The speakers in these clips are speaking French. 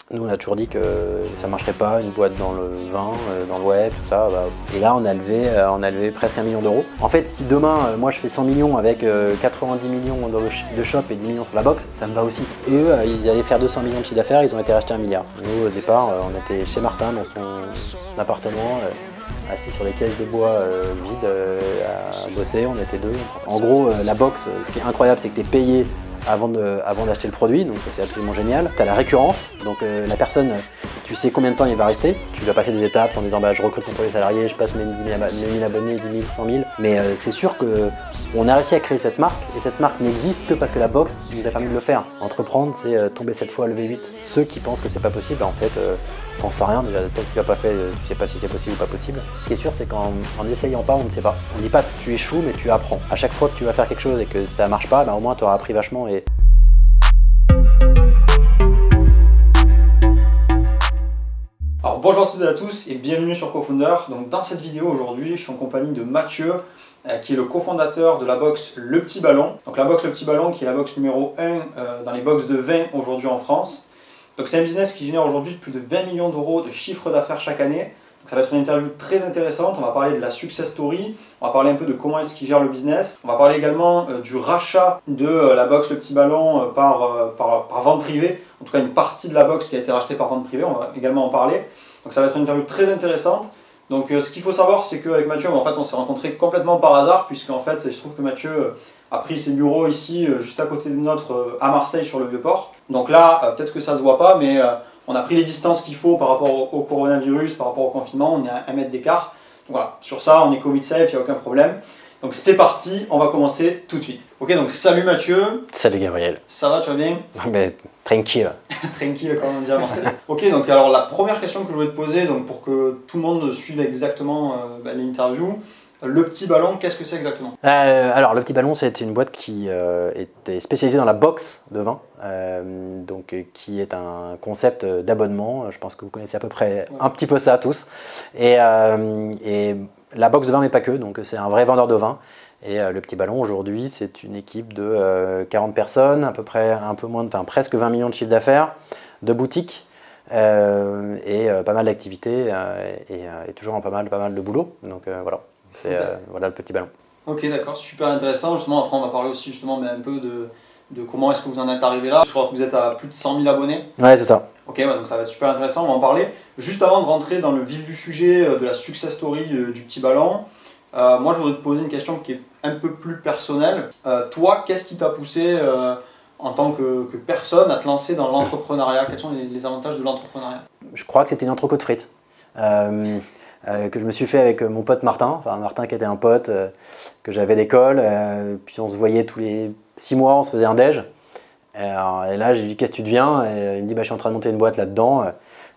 Nous, on a toujours dit que ça ne marcherait pas, une boîte dans le vin, dans le web, tout ça. Bah. Et là, on a levé presque 1 million d'euros. En fait, si demain, moi, je fais 100 millions avec 90 millions de shop et 10 millions sur la box, ça me va aussi. Eux, ils allaient faire 200 millions de chiffre d'affaires, ils ont été rachetés 1 milliard. Nous, au départ, on était chez Martin, dans son appartement, assis sur des caisses de bois vides, à bosser, on était deux. En gros, la box, ce qui est incroyable, c'est que tu es payé avant d'acheter le produit, donc c'est absolument génial. Tu as la récurrence, donc la personne, tu sais combien de temps il va rester. Tu vas passer des étapes en disant bah, je recrute mon premier salarié, je passe mes 1000 abonnés, 10 000, 100 000. Mais c'est sûr qu'on a réussi à créer cette marque, et cette marque n'existe que parce que la box nous a permis de le faire. Entreprendre, c'est tomber cette fois, lever 8. Ceux qui pensent que c'est pas possible, en fait, t'en sais rien déjà, tant que tu l'as pas fait, tu sais pas si c'est possible ou pas possible. Ce qui est sûr, c'est qu'en n'essayant pas, on ne sait pas. On dit pas que tu échoues, mais tu apprends. À chaque fois que tu vas faire quelque chose et que ça marche pas, bah, au moins tu auras appris vachement. Alors bonjour à toutes et à tous et bienvenue sur Cofounder. Donc dans cette vidéo aujourd'hui, je suis en compagnie de Mathieu, qui est le cofondateur de la box Le Petit Ballon. Donc la box Le Petit Ballon qui est la box numéro 1 dans les box de vin aujourd'hui en France. Donc c'est un business qui génère aujourd'hui plus de 20 millions d'euros de chiffre d'affaires chaque année. Donc ça va être une interview très intéressante, on va parler de la success story, on va parler un peu de comment est-ce qu'il gère le business. On va parler également du rachat de la box Le Petit Ballon par vente privée. En tout cas une partie de la box qui a été rachetée par vente privée, on va également en parler. Donc ça va être une interview très intéressante. Donc ce qu'il faut savoir, c'est qu'avec Mathieu, en fait, on s'est rencontrés complètement par hasard, puisque en fait, il se trouve que Mathieu a pris ses bureaux ici, juste à côté de notre, à Marseille, sur le Vieux-Port. Donc là, peut-être que ça se voit pas, mais on a pris les distances qu'il faut par rapport au coronavirus, par rapport au confinement, on est à 1 mètre d'écart. Donc voilà, sur ça, on est Covid safe, il n'y a aucun problème. Donc c'est parti, on va commencer tout de suite. Ok, donc salut Mathieu. Salut Gabriel. Ça va, tu vas bien? Mais tranquille. Tranquille, comme on dit à Marseille. Ok, donc alors la première question que je voulais te poser, donc pour que tout le monde suive exactement l'interview, Le Petit Ballon, qu'est-ce que c'est exactement? Alors Le Petit Ballon, c'est une boîte qui était spécialisée dans la box de vin, qui est un concept d'abonnement. Je pense que vous connaissez à peu près un petit peu ça tous. Et la box de vin, mais pas que, donc c'est un vrai vendeur de vin. Et Le Petit Ballon, aujourd'hui, c'est une équipe de 40 personnes, à peu près presque 20 millions de chiffre d'affaires, de boutiques, et pas mal d'activités, et toujours pas mal de boulot. Donc voilà. C'est voilà Le Petit Ballon. Ok, d'accord, super intéressant. Justement, après, on va parler aussi justement un peu de comment est-ce que vous en êtes arrivé là. Je crois que vous êtes à plus de 100 000 abonnés. Ouais, c'est ça. Ok, donc ça va être super intéressant, on va en parler. Juste avant de rentrer dans le vif du sujet de la success story du Petit Ballon, moi je voudrais te poser une question qui est un peu plus personnelle. Toi, qu'est-ce qui t'a poussé en tant que personne à te lancer dans l'entrepreneuriat? Quels sont les avantages de l'entrepreneuriat? Je crois que c'était une entrecôte frite. Que je me suis fait avec mon pote Martin, Martin qui était un pote que j'avais d'école, puis on se voyait tous les 6 mois, on se faisait un déj. Et là, je lui dis qu'est-ce que tu deviens? Et il me dit bah, je suis en train de monter une boîte là-dedans,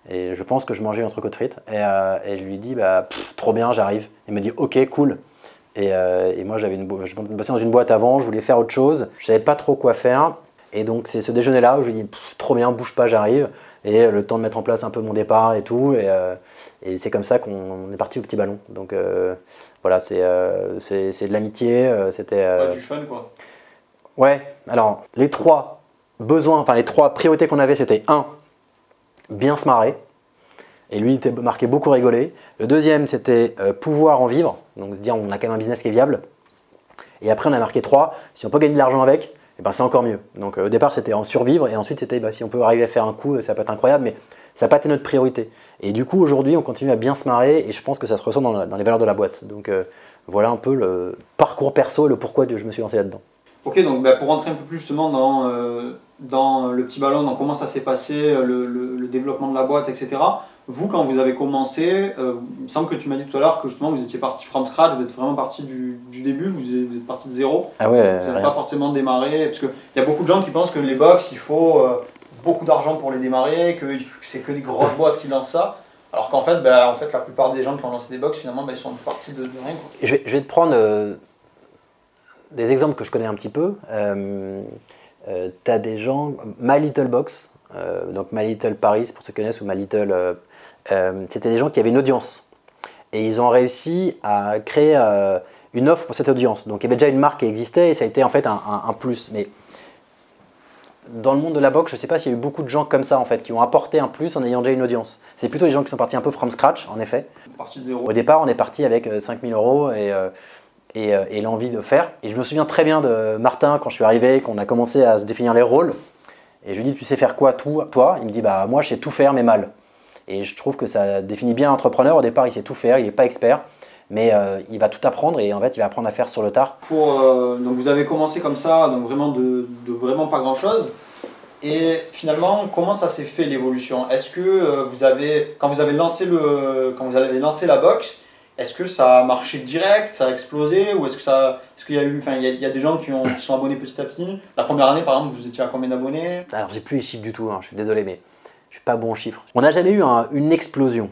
et je pense que je mangeais une entrecôte frite. Et je lui dis bah, trop bien, j'arrive. Il me dit ok, cool. Et moi, je bossais dans une boîte avant, je voulais faire autre chose, je savais pas trop quoi faire. Et donc c'est ce déjeuner-là où je lui dis trop bien, bouge pas, j'arrive. Et le temps de mettre en place un peu mon départ et tout. Et c'est comme ça qu'on est parti au Petit Ballon. Donc voilà, c'est de l'amitié. C'était du fun quoi. Ouais, alors les trois priorités qu'on avait, c'était 1, bien se marrer. Et lui, il était marqué beaucoup rigoler. Le deuxième, c'était pouvoir en vivre. Donc se dire, on a quand même un business qui est viable. Et après, on a marqué 3, si on peut gagner de l'argent avec, eh ben, c'est encore mieux. Donc au départ, c'était en survivre. Et ensuite, c'était si on peut arriver à faire un coup, ça peut être incroyable. Mais ça n'a pas été notre priorité. Et du coup, aujourd'hui, on continue à bien se marrer. Et je pense que ça se ressent dans les valeurs de la boîte. Donc voilà un peu le parcours perso et le pourquoi je me suis lancé là-dedans. Ok, donc pour rentrer un peu plus justement dans Le Petit Ballon, dans comment ça s'est passé, le développement de la boîte, etc. Vous, quand vous avez commencé, il me semble que tu m'as dit tout à l'heure que justement vous étiez parti from scratch, vous êtes vraiment parti du début, vous êtes parti de zéro. Ah ouais, vous n'avez pas forcément démarré, parce qu'il y a beaucoup de gens qui pensent que les box, il faut beaucoup d'argent pour les démarrer, que c'est que des grosses boîtes qui lancent ça. Alors qu'en fait, la plupart des gens qui ont lancé des box, finalement, ils sont partis de rien. Je vais te prendre des exemples que je connais un petit peu. Tu as des gens, My Little Box, donc My Little Paris pour ceux qui connaissent, ou My Little, c'était des gens qui avaient une audience. Et ils ont réussi à créer une offre pour cette audience. Donc il y avait déjà une marque qui existait et ça a été en fait un plus. Mais dans le monde de la boxe, je ne sais pas s'il y a eu beaucoup de gens comme ça en fait, qui ont apporté un plus en ayant déjà une audience. C'est plutôt les gens qui sont partis un peu from scratch, en effet. Partie de zéro. Au départ, on est parti avec 5 000 euros et l'envie de faire. Et je me souviens très bien de Martin quand je suis arrivé, qu'on a commencé à se définir les rôles. Et je lui dis, tu sais faire quoi toi? Il me dit, bah moi je sais tout faire mais mal. Et je trouve que ça définit bien l'entrepreneur. Au départ, il sait tout faire, il n'est pas expert. Mais il va tout apprendre et en fait, il va apprendre à faire sur le tard. Donc vous avez commencé comme ça, donc vraiment de vraiment pas grand-chose. Et finalement, comment ça s'est fait l'évolution? Est-ce que quand vous avez lancé la boxe, est-ce que ça a marché direct, ça a explosé, ou est-ce qu'il y a eu, enfin, il y a des gens qui sont abonnés petit à petit? La première année, par exemple, vous étiez à combien d'abonnés? Alors, j'ai plus les chiffres du tout, hein, je suis désolé, mais je suis pas bon en chiffres. On n'a jamais eu une explosion.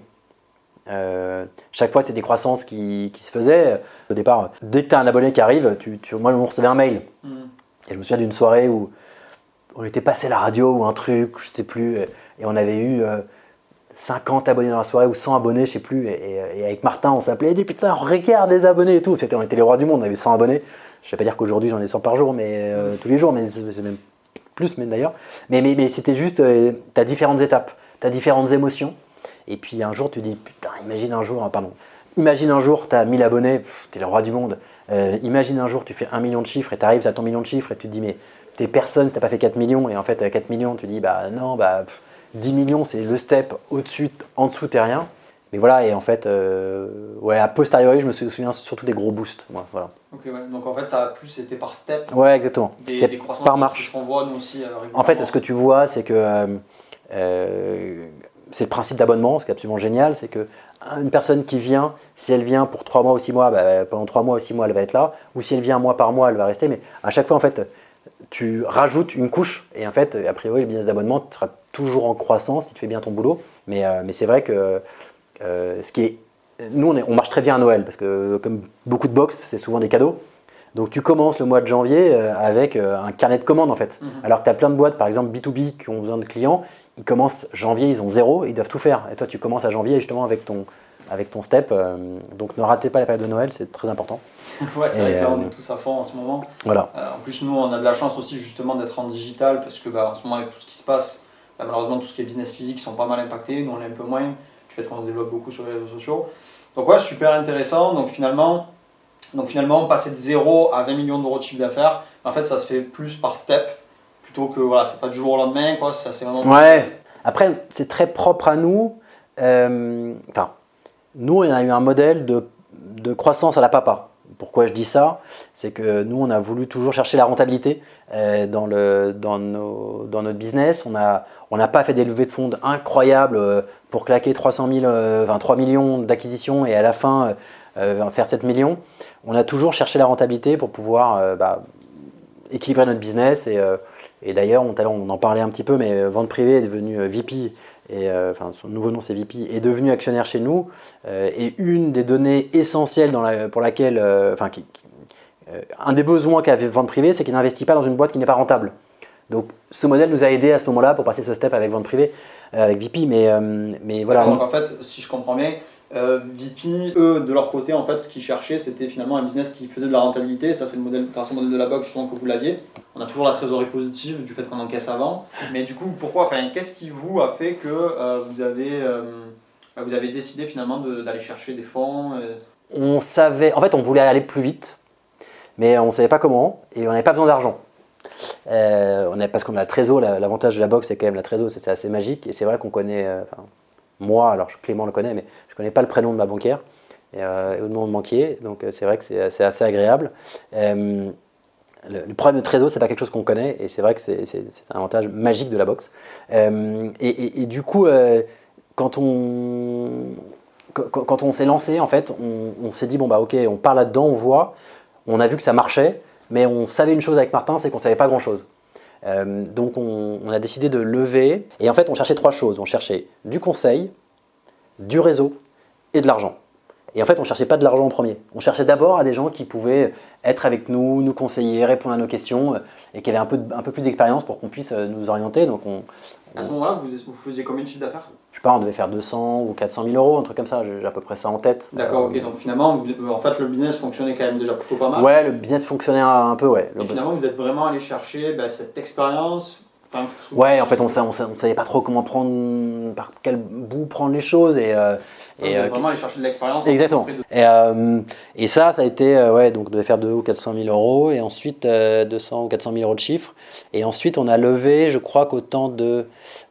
Chaque fois, c'est des croissances qui se faisaient. Au départ, dès que tu as un abonné qui arrive, moi, on recevait un mail. Et je me souviens d'une soirée où on était passé à la radio ou un truc, je sais plus, et on avait eu 50 abonnés dans la soirée ou 100 abonnés, je sais plus. Et avec Martin, on s'appelait, dit putain, regarde les abonnés et tout. On était les rois du monde, on avait 100 abonnés. Je ne vais pas dire qu'aujourd'hui j'en ai 100 par jour, mais tous les jours, mais c'est même plus, mais d'ailleurs. Mais c'était juste, tu as différentes étapes, tu as différentes émotions. Et puis un jour, tu dis, putain, imagine un jour, tu as 1000 abonnés, tu es le roi du monde. Imagine un jour, tu fais 1 million de chiffres et tu arrives à ton million de chiffres et tu te dis, mais t'es personne, t'as pas fait 4 millions. Et en fait, à 4 millions, tu dis, bah non, 10 millions, c'est le step au-dessus, en dessous, t'es rien. Mais voilà, et en fait, a posteriori, je me souviens surtout des gros boosts. Voilà. Ok, ouais. Donc en fait, ça a plus été par step. Ouais, exactement. Des croissances par marche. qu'on voit nous aussi régulièrement. En fait, ce que tu vois, c'est que c'est le principe d'abonnement, ce qui est absolument génial, c'est que une personne qui vient, si elle vient pour 3 mois ou 6 mois, pendant 3 mois ou 6 mois, elle va être là. Ou si elle vient mois par mois, elle va rester. Mais à chaque fois, en fait, tu rajoutes une couche. Et en fait, a priori, le business d'abonnement sera toujours en croissance si tu fais bien ton boulot. Mais c'est vrai que nous, on marche très bien à Noël parce que comme beaucoup de box, c'est souvent des cadeaux. Donc tu commences le mois de janvier avec un carnet de commandes en fait. Alors que tu as plein de boîtes, par exemple B2B, qui ont besoin de clients, ils commencent janvier, ils ont 0, ils doivent tout faire. Et toi, tu commences à janvier justement avec ton step. Donc ne ratez pas la période de Noël, c'est très important. Ouais, c'est vrai que là, on est tous à fond en ce moment. Voilà. En plus, nous, on a de la chance aussi justement d'être en digital parce que en ce moment, avec tout ce qui se passe, malheureusement, tout ce qui est business physique sont pas mal impactés. Nous, on est un peu moins. Du fait qu'on se développe beaucoup sur les réseaux sociaux. Donc ouais, super intéressant. Donc finalement, passer de 0 à 20 millions d'euros de chiffre d'affaires, en fait, ça se fait plus par step, plutôt que, voilà, c'est pas du jour au lendemain, quoi, ça c'est vraiment... Ouais, après, c'est très propre à nous. Nous, on a eu un modèle de croissance à la papa. Pourquoi je dis ça? C'est que nous, on a voulu toujours chercher la rentabilité dans notre business. On n'a pas fait des levées de fonds incroyables pour claquer 3 millions d'acquisitions et à la fin faire 7 millions. On a toujours cherché la rentabilité pour pouvoir équilibrer notre business. Et d'ailleurs, on en parlait un petit peu, mais Vente Privée est devenu VP, son nouveau nom c'est VP, est devenu actionnaire chez nous. Et une des données essentielles pour laquelle, un des besoins qu'a Vente Privée, c'est qu'il n'investit pas dans une boîte qui n'est pas rentable. Donc ce modèle nous a aidé à ce moment-là pour passer ce step avec Vente Privée, avec VP, mais voilà. Donc en fait, si je comprends bien, VP, eux, de leur côté, en fait, ce qu'ils cherchaient, c'était finalement un business qui faisait de la rentabilité. Ça, c'est le modèle, grâce au modèle de la box, justement, que vous l'aviez. On a toujours la trésorerie positive du fait qu'on encaisse avant. Mais du coup, qu'est-ce qui vous a fait que vous avez décidé finalement d'aller chercher des fonds On savait, en fait, on voulait aller plus vite, mais on ne savait pas comment et on n'avait pas besoin d'argent. Parce qu'on a la trésor, l'avantage de la box, c'est quand même la trésor, c'est assez magique. Et c'est vrai qu'on connaît. Moi, alors Clément le connaît, mais je ne connais pas le prénom de ma banquière ou de mon banquier, donc c'est vrai que c'est assez agréable. Le problème de trésor, c'est pas quelque chose qu'on connaît, et c'est vrai que c'est un avantage magique de la boxe. Et du coup, quand on s'est lancé, en fait, on s'est dit, bon bah ok, on part là-dedans, on voit, on a vu que ça marchait, mais on savait une chose avec Martin, c'est qu'on ne savait pas grand-chose. Donc on a décidé de lever et en fait on cherchait 3 choses. On cherchait du conseil, du réseau et de l'argent. Et en fait on ne cherchait pas de l'argent en premier. On cherchait d'abord à des gens qui pouvaient être avec nous, nous conseiller, répondre à nos questions et qui avaient un peu plus d'expérience pour qu'on puisse nous orienter. Donc à ce moment-là, vous faisiez combien de chiffre d'affaires? Je sais pas, on devait faire 200 ou 400 000 euros, un truc comme ça, j'ai à peu près ça en tête. D'accord, ok, donc finalement, en fait, le business fonctionnait quand même déjà plutôt pas mal. Ouais, le business fonctionnait un peu, ouais. Et finalement, vous êtes vraiment allé chercher cette expérience Ouais, en fait, on savait pas trop comment prendre, par quel bout prendre les choses vraiment aller chercher de l'expérience. Exactement. Et ça a été, ouais, donc de faire 200 ou 400 000 euros et ensuite 200 ou 400 000 euros de chiffre. Et ensuite, on a levé, je crois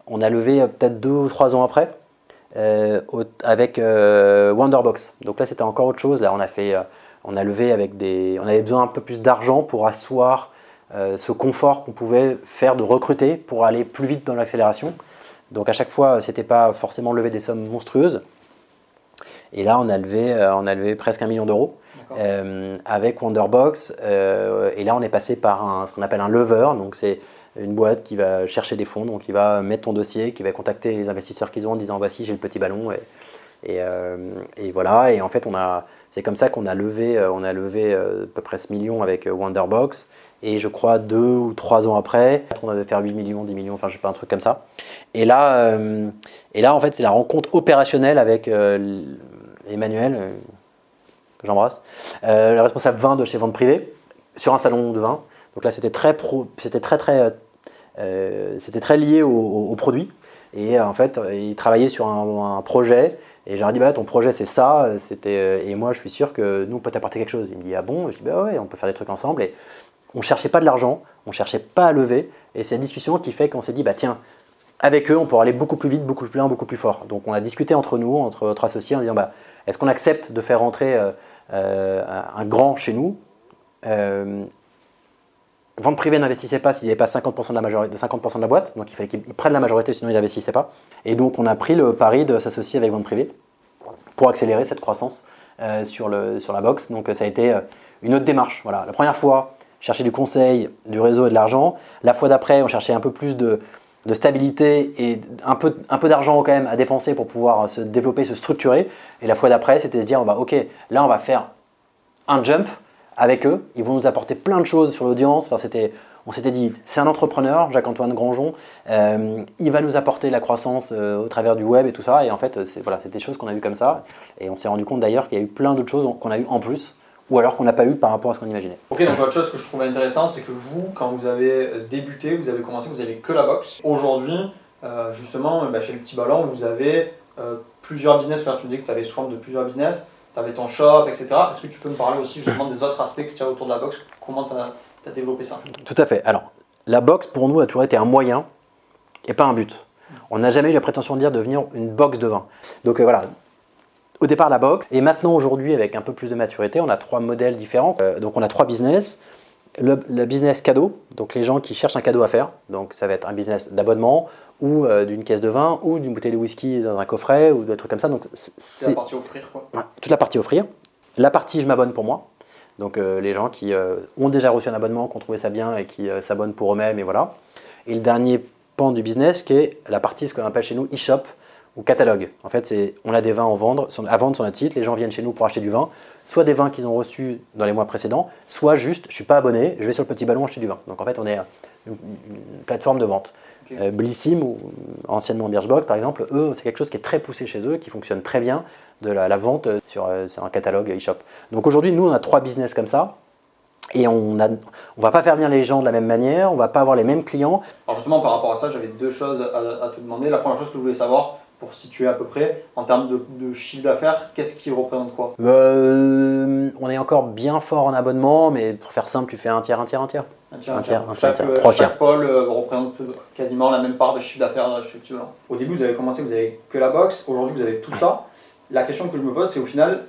on a levé peut-être 2 ou 3 ans après avec Wonderbox. Donc là, c'était encore autre chose. Là, on a levé on avait besoin un peu plus d'argent pour asseoir ce confort qu'on pouvait faire de recruter pour aller plus vite dans l'accélération. Donc à chaque fois, c'était pas forcément lever des sommes monstrueuses. Et là, on a levé presque 1 million d'euros avec Wonderbox. Et là, on est passé par ce qu'on appelle un lever. Donc c'est une boîte qui va chercher des fonds, donc qui va mettre ton dossier, qui va contacter les investisseurs qu'ils ont en disant voici, j'ai le petit ballon. Et voilà. Et en fait, c'est comme ça qu'on a levé, à peu près ce million avec Wonderbox. Et je crois 2 ou 3 ans après, on devait faire 8 millions, 10 millions, enfin je sais pas, un truc comme ça. Et là en fait, c'est la rencontre opérationnelle avec Emmanuel, que j'embrasse, le responsable vin de chez Vente Privée, sur un salon de vin. Donc là, c'était très lié au produit. Et en fait, il travaillait sur un projet. Et j'ai dit, bah, ton projet, c'est ça. Et moi, je suis sûr que nous, on peut t'apporter quelque chose. Il me dit, ah bon? Je dis, bah ouais, on peut faire des trucs ensemble. Et on ne cherchait pas de l'argent, on ne cherchait pas à lever. Et c'est la discussion qui fait qu'on s'est dit, bah tiens, avec eux, on pourra aller beaucoup plus vite, beaucoup plus loin, beaucoup plus fort. Donc on a discuté entre nous, entre notre associé, en disant, bah, est-ce qu'on accepte de faire rentrer un grand chez nous? Vente privée n'investissait pas s'il n'y avait pas 50% de la boîte, donc il fallait qu'ils prennent la majorité, sinon ils n'investissaient pas. Et donc on a pris le pari de s'associer avec Vente privée pour accélérer cette croissance sur la box. Donc ça a été une autre démarche. Voilà. La première fois, chercher du conseil, du réseau et de l'argent. La fois d'après, on cherchait un peu plus de stabilité et un peu d'argent quand même à dépenser pour pouvoir se développer, se structurer. Et la fois d'après, c'était se dire, bah, ok, là on va faire un jump avec eux. Ils vont nous apporter plein de choses sur l'audience. Enfin, on s'était dit, c'est un entrepreneur, Jacques-Antoine Granjon, il va nous apporter la croissance au travers du web et tout ça. Et en fait, c'est des choses qu'on a vues comme ça. Et on s'est rendu compte d'ailleurs qu'il y a eu plein d'autres choses qu'on a eues en plus, ou alors qu'on n'a pas eu par rapport à ce qu'on imaginait. Ok, donc autre chose que je trouvais intéressant, c'est que vous, quand vous avez débuté, vous avez commencé, vous n'avez que la boxe. Aujourd'hui, justement, chez le Petit Ballon, vous avez plusieurs business. Enfin, tu me dis que tu avais soin de plusieurs business, tu avais ton shop, etc. Est-ce que tu peux me parler aussi justement des autres aspects que tu as autour de la boxe? Comment tu as développé ça? Tout à fait. Alors, la boxe, pour nous, a toujours été un moyen et pas un but. On n'a jamais eu la prétention de devenir une boxe de vin. Donc voilà. Au départ, la boxe, et maintenant, aujourd'hui, avec un peu plus de maturité, on a 3 modèles différents. Donc, on a 3 business. Le business cadeau, donc les gens qui cherchent un cadeau à faire. Donc, ça va être un business d'abonnement ou d'une caisse de vin ou d'une bouteille de whisky dans un coffret ou des trucs comme ça. Donc, c'est la partie offrir, quoi. Ouais, toute la partie offrir. La partie je m'abonne pour moi. Donc, les gens qui ont déjà reçu un abonnement, qui ont trouvé ça bien et qui s'abonnent pour eux-mêmes, et voilà. Et le dernier pan du business qui est la partie, ce qu'on appelle chez nous, e-shop ou catalogue. En fait, on a des vins à vendre sur notre site, les gens viennent chez nous pour acheter du vin, soit des vins qu'ils ont reçus dans les mois précédents, soit juste, je ne suis pas abonné, je vais sur le Petit Ballon acheter du vin. Donc en fait, on est une plateforme de vente. Okay. Blissim, ou anciennement Birchbock par exemple, eux, c'est quelque chose qui est très poussé chez eux, qui fonctionne très bien, de la vente sur un catalogue e-shop. Donc aujourd'hui, nous, on a 3 business comme ça. Et on ne va pas faire venir les gens de la même manière, on ne va pas avoir les mêmes clients. Alors justement, par rapport à ça, j'avais 2 choses à te demander. La première chose que je voulais savoir, pour situer à peu près, en termes de chiffre d'affaires, qu'est-ce qui représente quoi? On est encore bien fort en abonnement, mais pour faire simple, tu fais un tiers. Chaque pôle représente quasiment la même part de chiffre d'affaires chez Petit Ballon. Au début, vous avez commencé, vous n'avez que la boxe. Aujourd'hui, vous avez tout ça. La question que je me pose, c'est au final,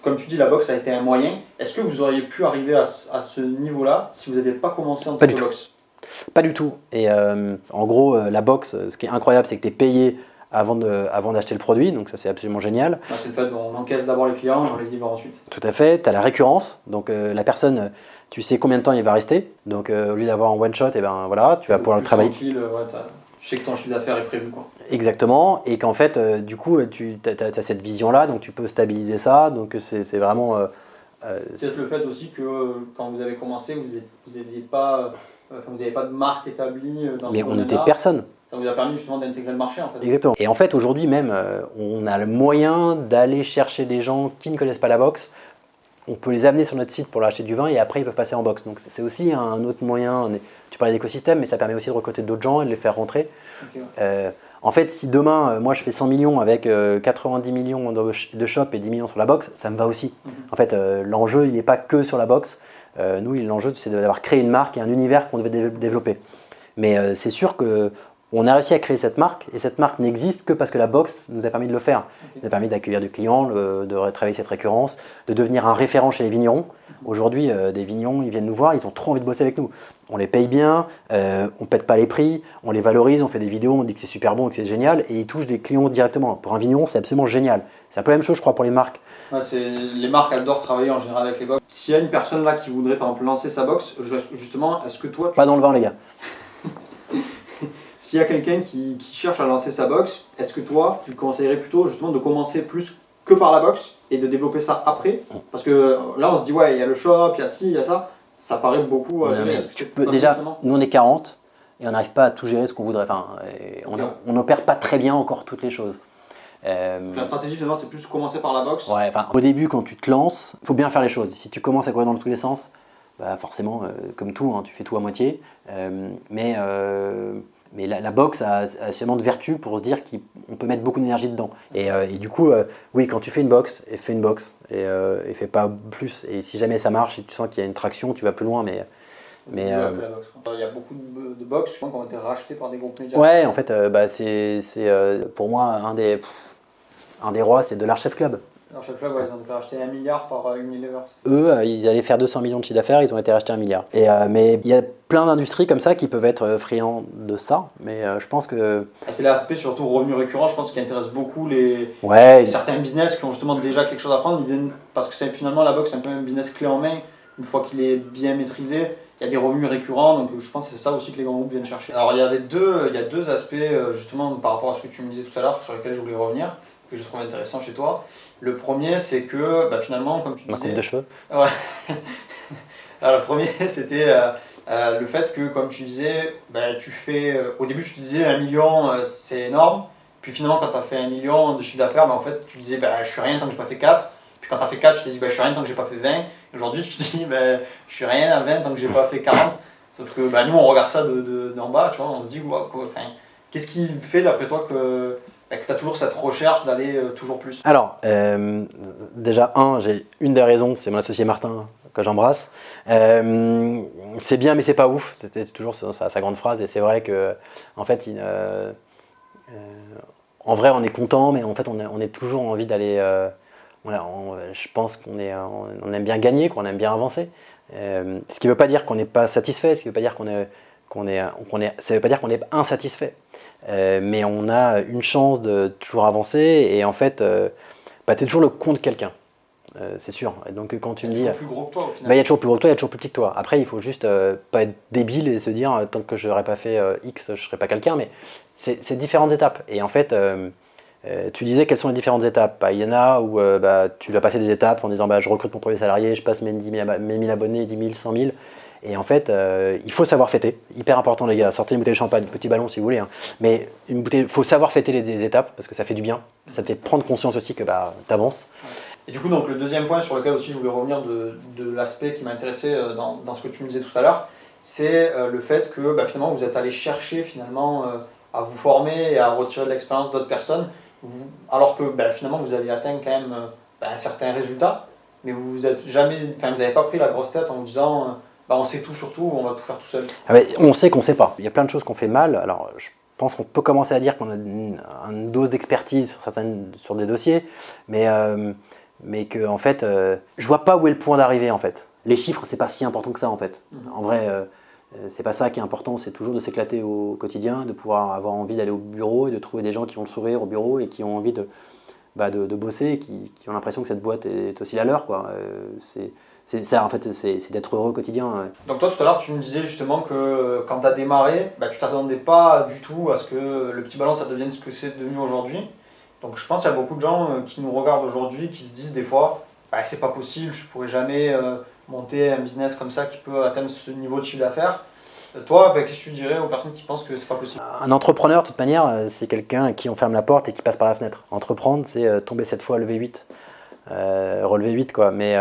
comme tu dis, la boxe a été un moyen. Est-ce que vous auriez pu arriver à ce niveau-là si vous n'aviez pas commencé en tant que boxe? Pas du tout. Et en gros, la boxe, ce qui est incroyable, c'est que tu es payé avant d'acheter le produit, donc ça c'est absolument génial. C'est le fait qu'on encaisse d'abord les clients et on les livre ensuite. Tout à fait, tu as la récurrence, donc la personne, tu sais combien de temps il va rester, donc au lieu d'avoir un one shot, et ben voilà, tu vas pouvoir le travailler. Tranquille, tu sais que ton chiffre d'affaires est prévu, quoi. Exactement, et qu'en fait, du coup, tu as cette vision-là, donc tu peux stabiliser ça, donc c'est vraiment... Peut-être le fait aussi que quand vous avez commencé, vous n'avez pas de marque établie dans mais on n'était personne. Ça vous a permis justement d'intégrer le marché en fait. Exactement. Et en fait aujourd'hui même, on a le moyen d'aller chercher des gens qui ne connaissent pas la boxe. on peut les amener sur notre site pour leur acheter du vin et après ils peuvent passer en box. Donc c'est aussi un autre moyen. Tu parlais d'écosystème, mais ça permet aussi de recruter d'autres gens et de les faire rentrer. Okay. En fait, si demain, moi je fais 100 millions avec 90 millions de shop et 10 millions sur la box, ça me va aussi. En fait, l'enjeu, il n'est pas que sur la box. Nous, l'enjeu, c'est d'avoir créé une marque et un univers qu'on devait développer. Mais c'est sûr qu'on a réussi à créer cette marque et cette marque n'existe que parce que la box nous a permis de le faire. Okay. Nous a permis d'accueillir du client, de travailler cette récurrence, de devenir un référent chez les vignerons. Aujourd'hui, des vignerons, ils viennent nous voir, ils ont trop envie de bosser avec nous. On les paye bien, on ne pète pas les prix, on les valorise, on fait des vidéos, on dit que c'est super bon et que c'est génial et ils touchent des clients directement. Pour un vigneron, c'est absolument génial. C'est un peu la même chose, je crois, pour les marques. Ouais, les marques adorent travailler en général avec les box. S'il y a une personne là qui voudrait par exemple lancer sa box, justement, est-ce que toi… Pas dans le vin, les gars. S'il y a quelqu'un qui cherche à lancer sa box, est-ce que toi, tu conseillerais plutôt justement de commencer plus que par la box et de développer ça après? Parce que là, on se dit, ouais, il y a le shop, il y a ci, il y a ça. Ça paraît beaucoup. Déjà, nous on est 40 et on n'arrive pas à tout gérer ce qu'on voudrait. Enfin, on n'opère pas très bien encore toutes les choses. La stratégie finalement c'est plus commencer par la box. Ouais, au début quand tu te lances, il faut bien faire les choses. Si tu commences à courir dans tous les sens, bah forcément, comme tout, hein, tu fais tout à moitié. Mais la box a suffisamment de vertu pour se dire qu'on peut mettre beaucoup d'énergie dedans. Et du coup, oui, quand tu fais une box, fais une box et fais pas plus. Et si jamais ça marche et tu sens qu'il y a une traction, tu vas plus loin. Il y a beaucoup de box qui ont été rachetées par des groupes médias. Ouais, en fait, c'est pour moi un des rois, c'est de l'Archef Club. L'Archef Club, ouais, ils ont été rachetés 1 milliard par Unilever. Eux, ils allaient faire 200 millions de chiffre d'affaires, ils ont été rachetés 1 milliard. Mais il y a plein d'industries comme ça qui peuvent être friands de ça, mais je pense que… C'est l'aspect surtout revenu récurrent, je pense, qui intéresse beaucoup certains business qui ont justement déjà quelque chose à prendre, parce que finalement la box c'est un peu un business clé en main, une fois qu'il est bien maîtrisé, il y a des revenus récurrents, donc je pense que c'est ça aussi que les grands groupes viennent chercher. Alors il y a deux aspects justement par rapport à ce que tu me disais tout à l'heure, sur lesquels je voulais revenir, que je trouve intéressant chez toi. Le premier, c'est que finalement, comme tu disais… Ma coupe de cheveux. Ouais. Alors, le premier, c'était le fait que, comme tu disais, tu fais… au début, tu te disais 1 million, c'est énorme. Puis finalement, quand tu as fait 1 million de chiffre d'affaires, en fait, tu disais je suis rien tant que je n'ai pas fait 4. Puis quand tu as fait 4, tu te dis je suis rien tant que je n'ai pas fait 20. Aujourd'hui, tu te dis je suis rien à 20 tant que je n'ai pas fait 40. Sauf que nous, on regarde ça d'en bas, tu vois, on se dit qu'est-ce qui fait d'après toi que tu as toujours cette recherche d'aller toujours plus? Alors, déjà, j'ai une des raisons, c'est mon associé Martin, que j'embrasse. C'est bien, mais c'est pas ouf. C'était toujours sa grande phrase, et c'est vrai que, en fait, en vrai, on est content, mais en fait, on est toujours envie d'aller. Je pense qu'on aime bien gagner, qu'on aime bien avancer. Ce qui ne veut pas dire qu'on n'est pas satisfait, ce qui ne veut pas dire ça veut pas dire qu'on est insatisfait. Mais on a une chance de toujours avancer et en fait, tu es toujours le con de quelqu'un, c'est sûr. Et donc quand tu me dis… Il y a toujours plus gros que toi au final. Il y a toujours plus gros que toi, il y a toujours plus petit que toi. Après, il faut juste pas être débile et se dire tant que je n'aurais pas fait X, je ne serais pas quelqu'un. Mais c'est différentes étapes. Et en fait, tu disais quelles sont les différentes étapes. Il y en a où tu dois passer des étapes en disant je recrute mon premier salarié, je passe mes 1000 abonnés, 10 000, 100 000. Et en fait, il faut savoir fêter. Hyper important, les gars. Sortez une bouteille de champagne, petit ballon si vous voulez. Hein. Mais il faut savoir fêter les étapes parce que ça fait du bien. Ça te fait prendre conscience aussi que tu avances. Et du coup, donc, le deuxième point sur lequel aussi je voulais revenir de l'aspect qui m'intéressait dans ce que tu me disais tout à l'heure, c'est le fait que finalement vous êtes allé chercher finalement à vous former et à retirer de l'expérience d'autres personnes, alors que finalement vous avez atteint quand même un certain résultat, mais vous n'avez pas pris la grosse tête en vous disant on sait tout sur tout, on va tout faire tout seul. On sait qu'on ne sait pas. Il y a plein de choses qu'on fait mal. Alors, je pense qu'on peut commencer à dire qu'on a une dose d'expertise sur des dossiers, mais que en fait, je vois pas où est le point d'arrivée en fait. Les chiffres, c'est pas si important que ça en fait. En vrai, c'est pas ça qui est important. C'est toujours de s'éclater au quotidien, de pouvoir avoir envie d'aller au bureau et de trouver des gens qui ont le sourire au bureau et qui ont envie de bosser, qui ont l'impression que cette boîte est aussi la leur, quoi. C'est ça en fait, c'est d'être heureux au quotidien. Donc toi tout à l'heure tu me disais justement que quand tu as démarré, tu t'attendais pas du tout à ce que le petit ballon ça devienne ce que c'est devenu aujourd'hui. Donc je pense qu'il y a beaucoup de gens qui nous regardent aujourd'hui qui se disent des fois c'est pas possible, je pourrais jamais monter un business comme ça qui peut atteindre ce niveau de chiffre d'affaires. Toi, qu'est-ce que tu dirais aux personnes qui pensent que c'est pas possible? Un entrepreneur, de toute manière, c'est quelqu'un à qui on ferme la porte et qui passe par la fenêtre. Entreprendre, c'est tomber 7 fois, lever 8. relever 8 quoi. Mais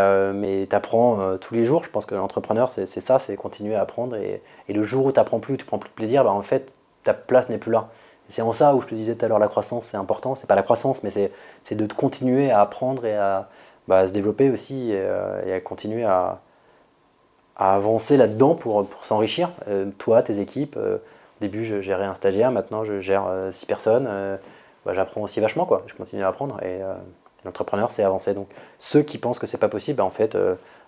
tu apprends tous les jours. Je pense que l'entrepreneur, c'est ça, c'est continuer à apprendre. Et le jour où tu n'apprends plus, tu prends plus de plaisir, bah, en fait, ta place n'est plus là. C'est en ça où je te disais tout à l'heure, la croissance, c'est important. C'est pas la croissance, mais c'est de continuer à apprendre et à se développer aussi et à continuer à avancer là-dedans pour s'enrichir. Toi, tes équipes, au début, je gérais un stagiaire, maintenant, je gère 6 personnes. J'apprends aussi vachement, quoi. Je continue à apprendre et l'entrepreneur, c'est avancer. Donc, ceux qui pensent que c'est pas possible, en fait,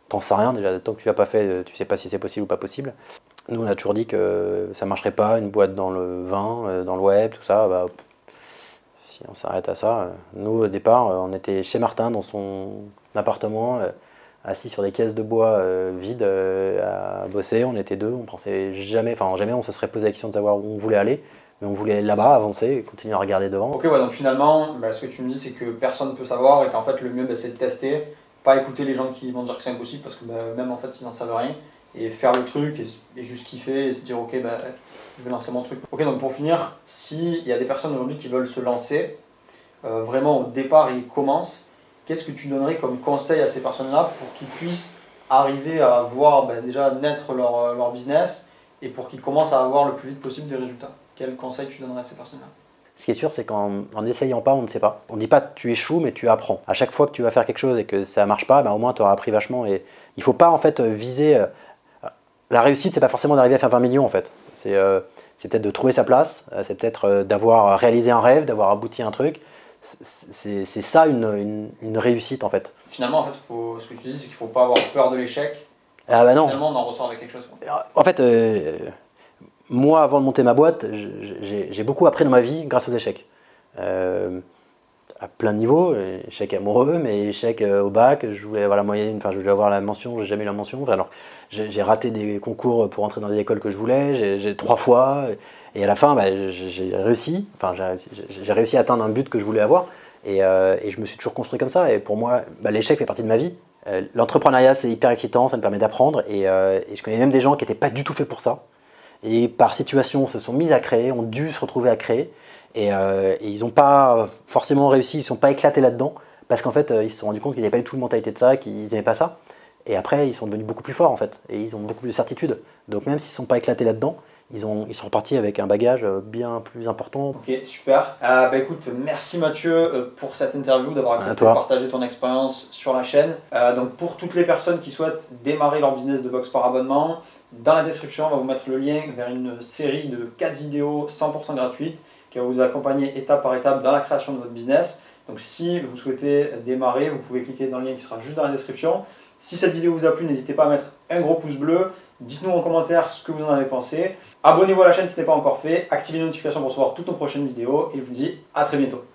t'en sais rien. Déjà, tant que tu l'as pas fait, tu sais pas si c'est possible ou pas possible. Nous, on a toujours dit que ça marcherait pas, une boîte dans le vin, dans le web, tout ça. Si on s'arrête à ça, nous, au départ, on était chez Martin, dans son appartement, assis sur des caisses de bois vides à bosser. On était deux, on pensait jamais on se serait posé la question de savoir où on voulait aller. Mais on voulait aller là-bas, avancer et continuer à regarder devant. Ok, ouais, donc finalement, ce que tu me dis, c'est que personne ne peut savoir et qu'en fait, le mieux, c'est de tester, pas écouter les gens qui vont dire que c'est impossible parce que même en fait, ils n'en savent rien. Et faire le truc et juste kiffer et se dire, ok, je vais lancer mon truc. Ok, donc pour finir, s'il y a des personnes aujourd'hui qui veulent se lancer, vraiment au départ, ils commencent, qu'est-ce que tu donnerais comme conseil à ces personnes-là pour qu'ils puissent arriver à voir déjà naître leur business et pour qu'ils commencent à avoir le plus vite possible des résultats? Quel conseil tu donnerais à ces personnes-là? Ce qui est sûr, c'est qu'en n'essayant pas, on ne sait pas. On ne dit pas tu échoues, mais tu apprends. À chaque fois que tu vas faire quelque chose et que ça ne marche pas, au moins tu auras appris vachement. Et il ne faut pas en fait viser. La réussite, c'est pas forcément d'arriver à faire 20 millions en fait. C'est peut-être de trouver sa place, c'est peut-être d'avoir réalisé un rêve, d'avoir abouti à un truc. C'est ça une réussite en fait. Finalement, en fait, ce que tu dis, c'est qu'il ne faut pas avoir peur de l'échec. Ah bah non. Finalement, on en ressort avec quelque chose, quoi. En fait, moi, avant de monter ma boîte, j'ai beaucoup appris dans ma vie grâce aux échecs. À plein de niveaux, échecs amoureux, mais échecs au bac, je voulais avoir la moyenne, je voulais avoir la mention, j'ai jamais eu la mention. Alors, j'ai raté des concours pour entrer dans des écoles que je voulais, j'ai 3 fois, et à la fin, j'ai réussi. J'ai réussi à atteindre un but que je voulais avoir, et je me suis toujours construit comme ça. Et pour moi, l'échec fait partie de ma vie. L'entrepreneuriat, c'est hyper excitant, ça me permet d'apprendre, et je connais même des gens qui n'étaient pas du tout faits pour ça. Et par situation, se sont mis à créer, ont dû se retrouver à créer. Et ils n'ont pas forcément réussi, ils ne sont pas éclatés là-dedans. Parce qu'en fait, ils se sont rendus compte qu'ils n'avaient pas du tout de mentalité de ça, qu'ils n'aimaient pas ça. Et après, ils sont devenus beaucoup plus forts en fait. Et ils ont beaucoup plus de certitude. Donc même s'ils ne sont pas éclatés là-dedans, ils sont repartis avec un bagage bien plus important. Ok, super. Écoute, merci Mathieu pour cette interview, d'avoir accepté de partager ton expérience sur la chaîne. Donc pour toutes les personnes qui souhaitent démarrer leur business de boxe par abonnement, dans la description, on va vous mettre le lien vers une série de 4 vidéos 100% gratuites qui va vous accompagner étape par étape dans la création de votre business. Donc si vous souhaitez démarrer, vous pouvez cliquer dans le lien qui sera juste dans la description. Si cette vidéo vous a plu, n'hésitez pas à mettre un gros pouce bleu. Dites-nous en commentaire ce que vous en avez pensé. Abonnez-vous à la chaîne si ce n'est pas encore fait. Activez les notifications pour recevoir toutes nos prochaines vidéos. Et je vous dis à très bientôt.